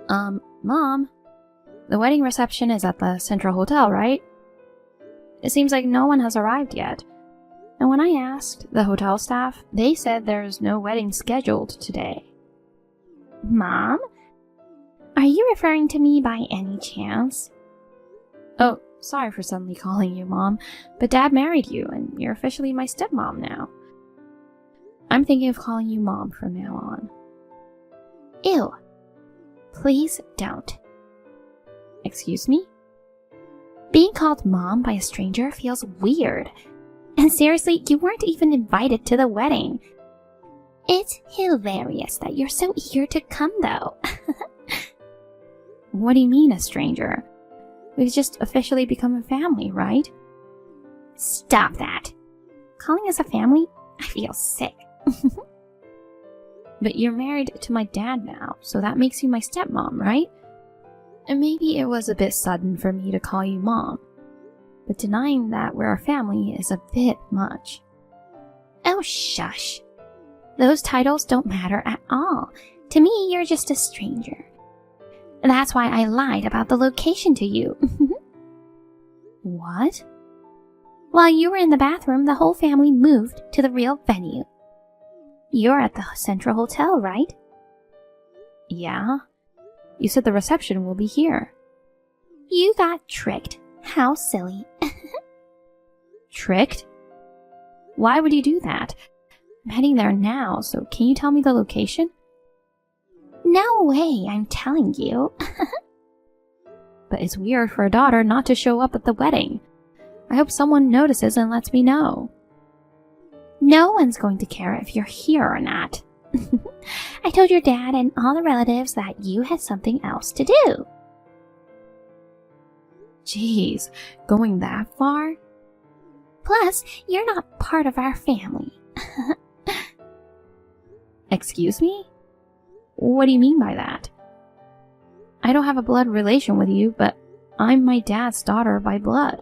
Mom, the wedding reception is at the Central Hotel, right? It seems like no one has arrived yet. And when I asked the hotel staff, they said there's no wedding scheduled today. Mom? Are you referring to me by any chance? Oh, sorry for suddenly calling you Mom, but Dad married you and you're officially my stepmom now. I'm thinking of calling you Mom from now on. Ew. Please don't. Excuse me? Being called Mom by a stranger feels weird. And seriously, you weren't even invited to the wedding. It's hilarious that you're so eager to come, though. What do you mean, a stranger? We've just officially become a family, right? Stop that. Calling us a family? I feel sick. But you're married to my dad now, so that makes you my stepmom, right? And maybe it was a bit sudden for me to call you Mom, but denying that we're a family is a bit much. Oh, shush. Those titles don't matter at all. To me, you're just a stranger. That's why I lied about the location to you. What? While you were in the bathroom, the whole family moved to the real venue. You're at the Central Hotel, right? Yeah. You said the reception will be here. You got tricked. How silly. Tricked? Why would you do that? I'm heading there now, so can you tell me the location? No way, I'm telling you. But it's weird for a daughter not to show up at the wedding. I hope someone notices and lets me know. No one's going to care if you're here or not. I told your dad and all the relatives that you had something else to do. Jeez, going that far? Plus, you're not part of our family. Excuse me? What do you mean by that? I don't have a blood relation with you, but I'm my dad's daughter by blood.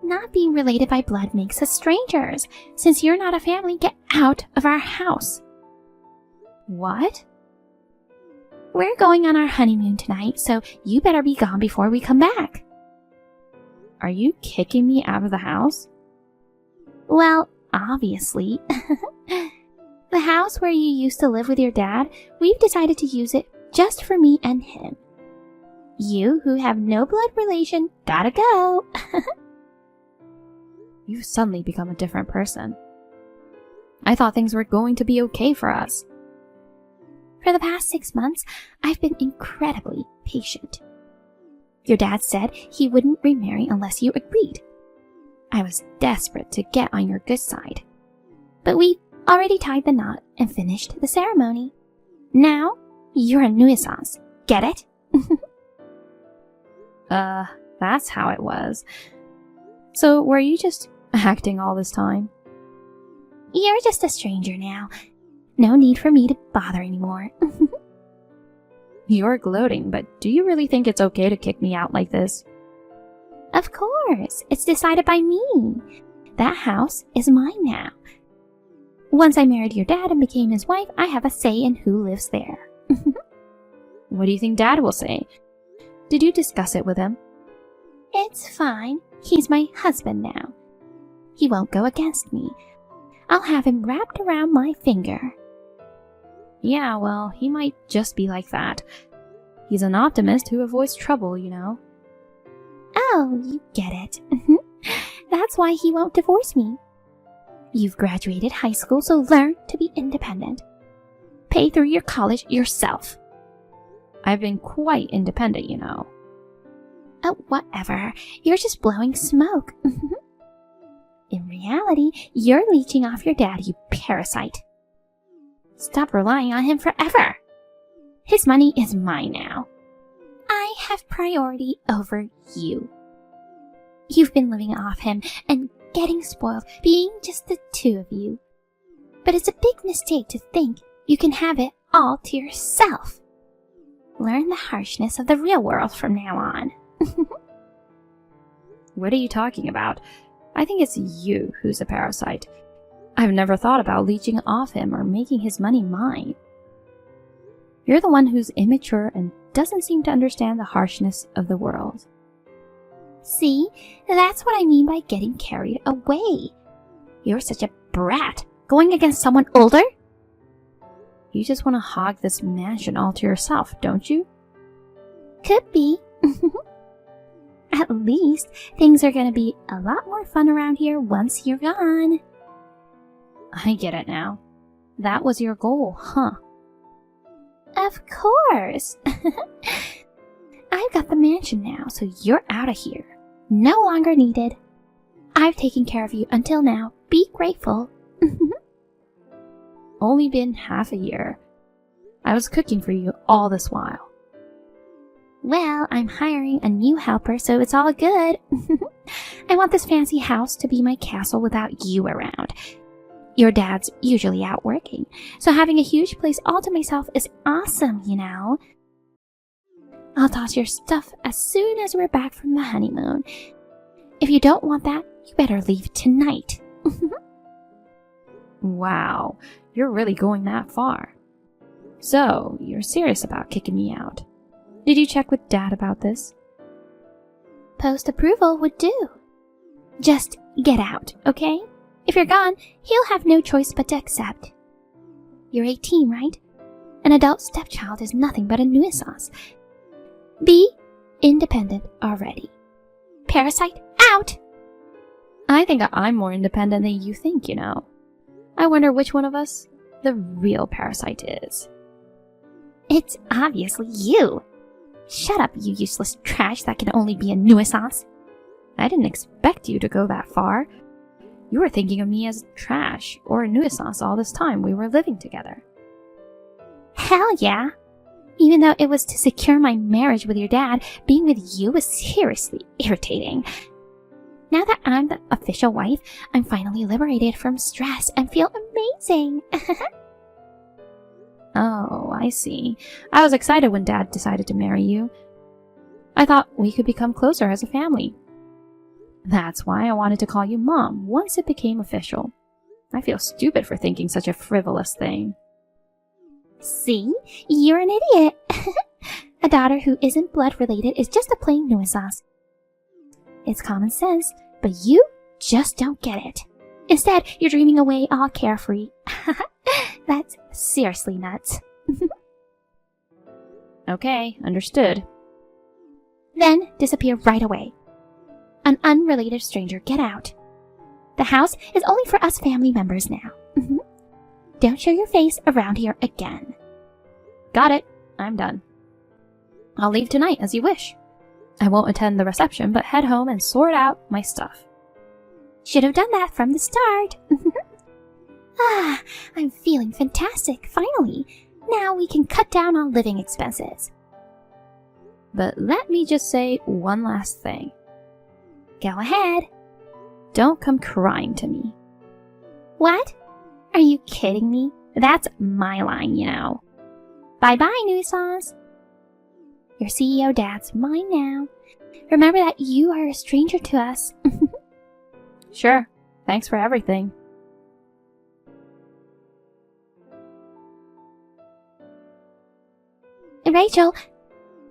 Not being related by blood makes us strangers. Since you're not a family, get out of our house. What? We're going on our honeymoon tonight, so you better be gone before we come back. Are you kicking me out of the house? Well, obviously. The house where you used to live with your dad, we've decided to use it just for me and him. You, who have no blood relation, gotta go. You've suddenly become a different person. I thought things were going to be okay for us. For the past 6 months, I've been incredibly patient. Your dad said he wouldn't remarry unless you agreed. I was desperate to get on your good side. But we already tied the knot and finished the ceremony. Now, you're a nuisance. Get it? That's how it was. So, were you just acting all this time? You're just a stranger now. No need for me to bother anymore. You're gloating, but do you really think it's okay to kick me out like this? Of course. It's decided by me. That house is mine now. Once I married your dad and became his wife, I have a say in who lives there. What do you think Dad will say? Did you discuss it with him? It's fine. He's my husband now. He won't go against me. I'll have him wrapped around my finger. Yeah, well, he might just be like that. He's an optimist who avoids trouble, you know. Oh, you get it. That's why he won't divorce me. You've graduated high school, so learn to be independent. Pay through your college yourself. I've been quite independent, you know. Oh, whatever. You're just blowing smoke. In reality, you're leeching off your dad, you parasite. Stop relying on him forever. His money is mine now. I have priority over you. You've been living off him and getting spoiled, being just the two of you. But it's a big mistake to think you can have it all to yourself. Learn the harshness of the real world from now on. What are you talking about? I think it's you who's a parasite. I've never thought about leeching off him or making his money mine. You're the one who's immature and doesn't seem to understand the harshness of the world. See, that's what I mean by getting carried away. You're such a brat, going against someone older? You just want to hog this mansion all to yourself, don't you? Could be. At least, things are gonna be a lot more fun around here once you're gone. I get it now. That was your goal, huh? Of course. I've got the mansion now, so you're out of here. No longer needed. I've taken care of you until now. Be grateful. Only been half a year. I was cooking for you all this while. Well, I'm hiring a new helper, so it's all good. I want this fancy house to be my castle without you around. Your dad's usually out working, so having a huge place all to myself is awesome, you know. I'll toss your stuff as soon as we're back from the honeymoon. If you don't want that, you better leave tonight. Wow, you're really going that far. So, you're serious about kicking me out. Did you check with Dad about this? Post-approval would do. Just get out, okay? If you're gone, he'll have no choice but to accept. You're 18, right? An adult stepchild is nothing but a nuisance. Be independent already. Parasite, out! I think I'm more independent than you think, you know. I wonder which one of us the real parasite is. It's obviously you. Shut up, you useless trash that can only be a nuisance. I didn't expect you to go that far. You were thinking of me as trash or a nuisance all this time we were living together. Hell yeah. Even though it was to secure my marriage with your dad, being with you was seriously irritating. Now that I'm the official wife, I'm finally liberated from stress and feel amazing. Oh, I see. I was excited when Dad decided to marry you. I thought we could become closer as a family. That's why I wanted to call you Mom once it became official. I feel stupid for thinking such a frivolous thing. See? You're an idiot. A daughter who isn't blood related is just a plain nuisance. It's common sense, but you just don't get it. Instead, you're dreaming away all carefree. That's seriously nuts. Okay, understood. Then disappear right away. An unrelated stranger, get out. The house is only for us family members now. Don't show your face around here again. Got it. I'm done. I'll leave tonight as you wish. I won't attend the reception, but head home and sort out my stuff. Should have done that from the start. I'm feeling fantastic, finally. Now we can cut down on living expenses. But let me just say one last thing. Go ahead. Don't come crying to me. What? Are you kidding me? That's my line, you know. Bye-bye, nuisance. Your CEO dad's mine now. Remember that you are a stranger to us. Sure. Thanks for everything. Rachel,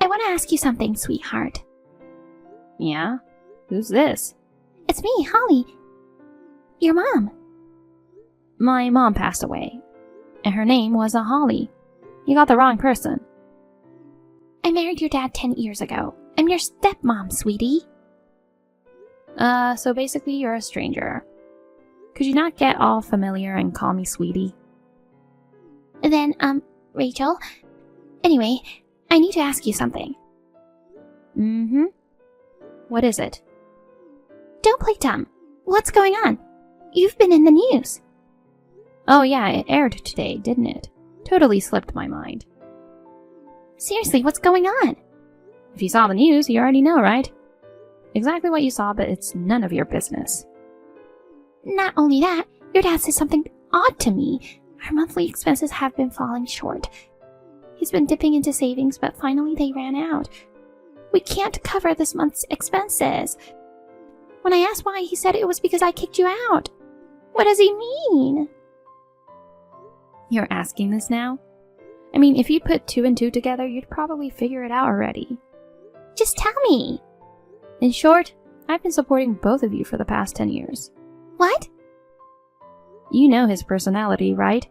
I want to ask you something, sweetheart. Yeah? Who's this? It's me, Holly. Your mom. My mom passed away, and her name wasn't Holly. You got the wrong person. I married your dad 10 years ago. I'm your stepmom, sweetie. So basically you're a stranger. Could you not get all familiar and call me sweetie? Then, Rachel. Anyway, I need to ask you something. Mm-hmm. What is it? Don't play dumb. What's going on? You've been in the news. Oh yeah, it aired today, didn't it? Totally slipped my mind. Seriously, what's going on? If you saw the news, you already know, right? Exactly what you saw, but it's none of your business. Not only that, your dad said something odd to me. Our monthly expenses have been falling short. He's been dipping into savings, but finally they ran out. We can't cover this month's expenses. When I asked why, he said it was because I kicked you out. What does he mean? You're asking this now? I mean, if you'd put 2 and 2 together, you'd probably figure it out already. Just tell me. In short, I've been supporting both of you for the past 10 years. What? You know his personality, right?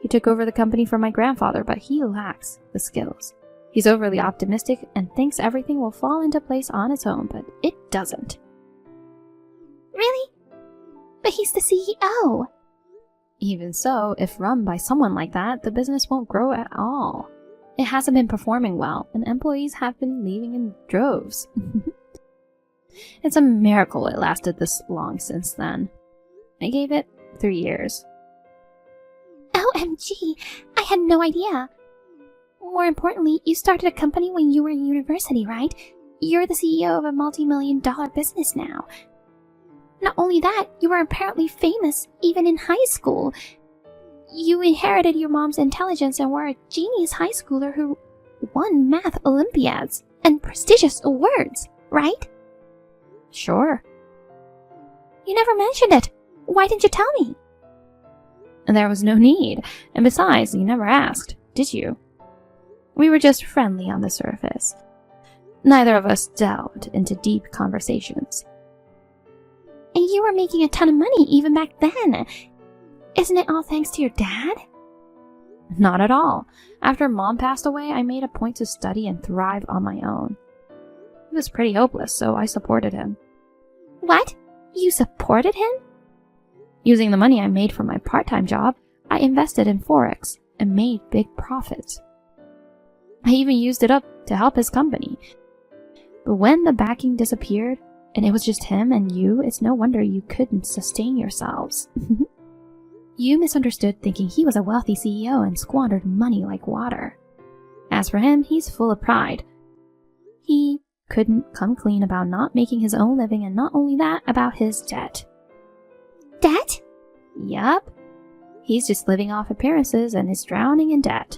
He took over the company from my grandfather, but he lacks the skills. He's overly optimistic and thinks everything will fall into place on its own, but it doesn't. Really? But he's the CEO. Even so, if run by someone like that, the business won't grow at all. It hasn't been performing well, and employees have been leaving in droves. It's a miracle it lasted this long since then. I gave it 3 years. OMG, I had no idea. More importantly, you started a company when you were in university, right? You're the CEO of a multi-million-dollar business now. Not only that, you were apparently famous even in high school. You inherited your mom's intelligence and were a genius high schooler who won math Olympiads and prestigious awards, right? Sure. You never mentioned it. Why didn't you tell me? There was no need, and besides, you never asked, did you? We were just friendly on the surface. Neither of us delved into deep conversations. And you were making a ton of money even back then. Isn't it all thanks to your dad? Not at all. After Mom passed away, I made a point to study and thrive on my own. He was pretty hopeless, so I supported him. What? You supported him? Using the money I made from my part-time job, I invested in Forex and made big profits. I even used it up to help his company. But when the backing disappeared, and it was just him and you, it's no wonder you couldn't sustain yourselves. You misunderstood, thinking he was a wealthy CEO and squandered money like water. As for him, he's full of pride. He couldn't come clean about not making his own living, and not only that, about his debt. Debt? Yup. He's just living off appearances and is drowning in debt.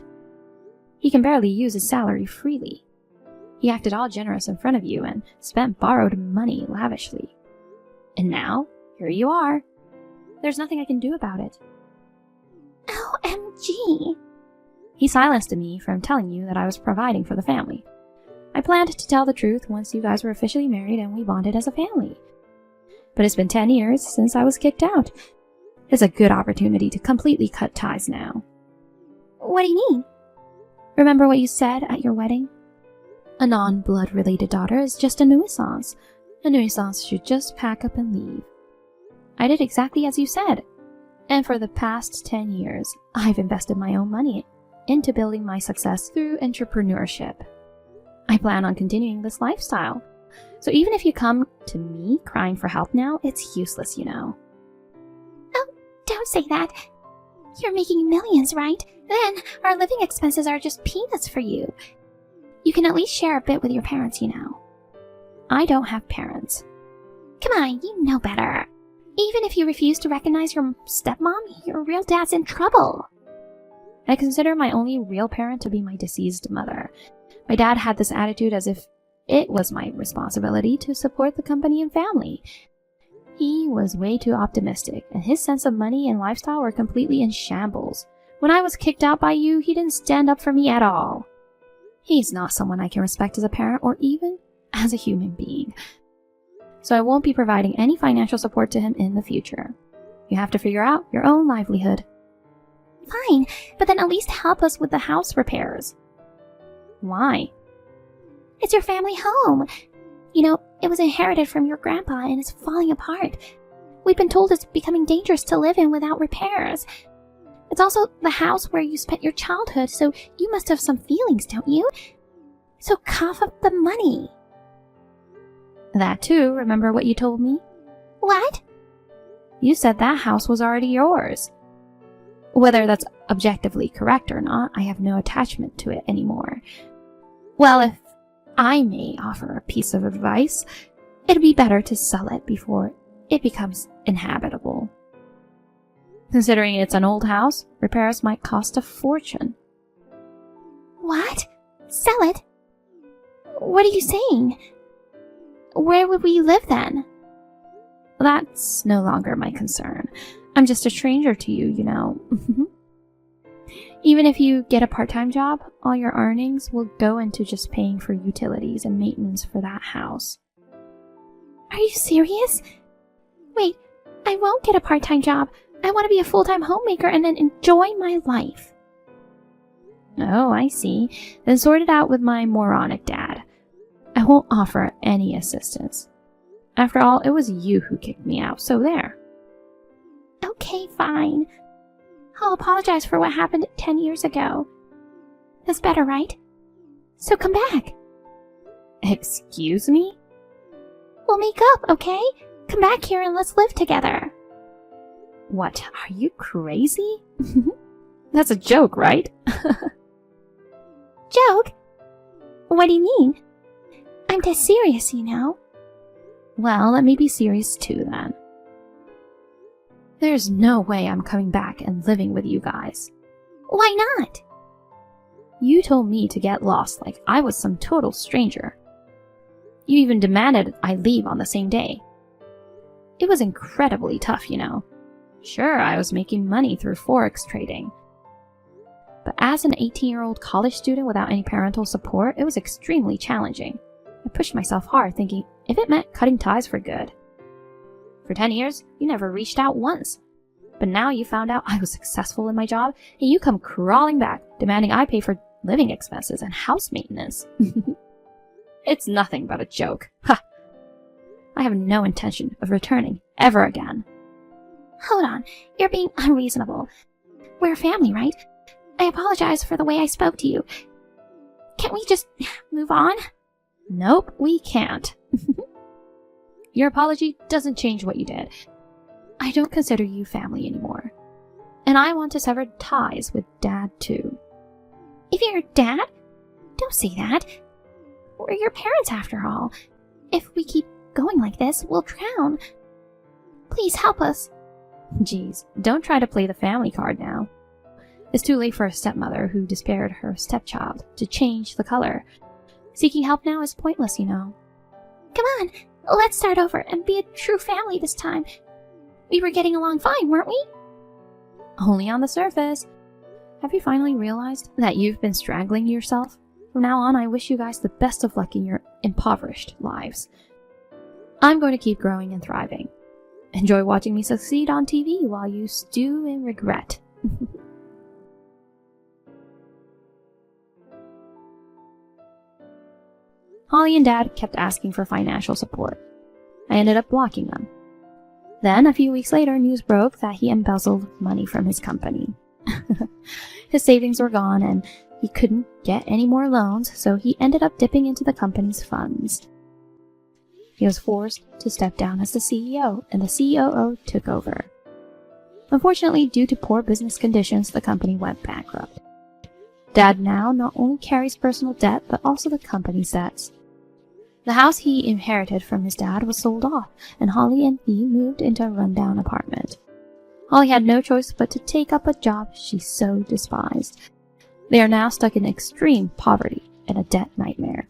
He can barely use his salary freely. He acted all generous in front of you and spent borrowed money lavishly. And now, here you are. There's nothing I can do about it. OMG. He silenced me from telling you that I was providing for the family. I planned to tell the truth once you guys were officially married and we bonded as a family. But it's been 10 years since I was kicked out. It's a good opportunity to completely cut ties now. What do you mean? Remember what you said at your wedding? A non-blood related daughter is just a nuisance. A nuisance should just pack up and leave. I did exactly as you said. And for the past 10 years, I've invested my own money into building my success through entrepreneurship. I plan on continuing this lifestyle. So even if you come to me crying for help now, it's useless, you know. Oh, don't say that. You're making millions, right? Then our living expenses are just peanuts for you. You can at least share a bit with your parents, you know. I don't have parents. Come on, you know better. Even if you refuse to recognize your stepmom, your real dad's in trouble. I consider my only real parent to be my deceased mother. My dad had this attitude as if it was my responsibility to support the company and family. He was way too optimistic, and his sense of money and lifestyle were completely in shambles. When I was kicked out by you, he didn't stand up for me at all. He's not someone I can respect as a parent or even as a human being. So I won't be providing any financial support to him in the future. You have to figure out your own livelihood. Fine, but then at least help us with the house repairs. Why? It's your family home. You know, it was inherited from your grandpa and it's falling apart. We've been told it's becoming dangerous to live in without repairs. It's also the house where you spent your childhood, so you must have some feelings, don't you? So cough up the money. That too, remember what you told me? What? You said that house was already yours. Whether that's objectively correct or not, I have no attachment to it anymore. Well, if I may offer a piece of advice, it'd be better to sell it before it becomes inhabitable. Considering it's an old house, repairs might cost a fortune. What? Sell it? What are you saying? Where would we live then? That's no longer my concern. I'm just a stranger to you, you know. Even if you get a part-time job, all your earnings will go into just paying for utilities and maintenance for that house. Are you serious? Wait, I won't get a part-time job. I want to be a full-time homemaker and then enjoy my life. Oh, I see. Then sort it out with my moronic dad. I won't offer any assistance. After all, it was you who kicked me out, so there. Okay, fine. I'll apologize for what happened 10 years ago. That's better, right? So come back. Excuse me? We'll make up, okay? Come back here and let's live together. What, are you crazy? That's a joke, right? Joke? What do you mean? I'm dead serious, you know. Well, let me be serious too, then. There's no way I'm coming back and living with you guys. Why not? You told me to get lost like I was some total stranger. You even demanded I leave on the same day. It was incredibly tough, you know. Sure, I was making money through Forex trading. But as an 18-year-old college student without any parental support, it was extremely challenging. I pushed myself hard, thinking if it meant cutting ties for good. For 10 years, you never reached out once. But now you found out I was successful in my job, and you come crawling back, demanding I pay for living expenses and house maintenance. It's nothing but a joke. Ha! I have no intention of returning ever again. Hold on, you're being unreasonable. We're family, right? I apologize for the way I spoke to you. Can't we just move on? Nope, we can't. Your apology doesn't change what you did. I don't consider you family anymore. And I want to sever ties with Dad too. If you're Dad? Don't say that. We're your parents after all. If we keep going like this, we'll drown. Please help us. Geez, don't try to play the family card now. It's too late for a stepmother who despaired her stepchild to change the color. Seeking help now is pointless, you know. Come on, let's start over and be a true family this time. We were getting along fine, weren't we? Only on the surface. Have you finally realized that you've been strangling yourself? From now on, I wish you guys the best of luck in your impoverished lives. I'm going to keep growing and thriving. Enjoy watching me succeed on TV while you stew in regret. Holly and Dad kept asking for financial support. I ended up blocking them. Then, a few weeks later, news broke that he embezzled money from his company. His savings were gone and he couldn't get any more loans, so he ended up dipping into the company's funds. He was forced to step down as the CEO, and the COO took over. Unfortunately, due to poor business conditions, the company went bankrupt. Dad now not only carries personal debt, but also the company's debts. The house he inherited from his dad was sold off, and Holly and he moved into a rundown apartment. Holly had no choice but to take up a job she so despised. They are now stuck in extreme poverty and a debt nightmare.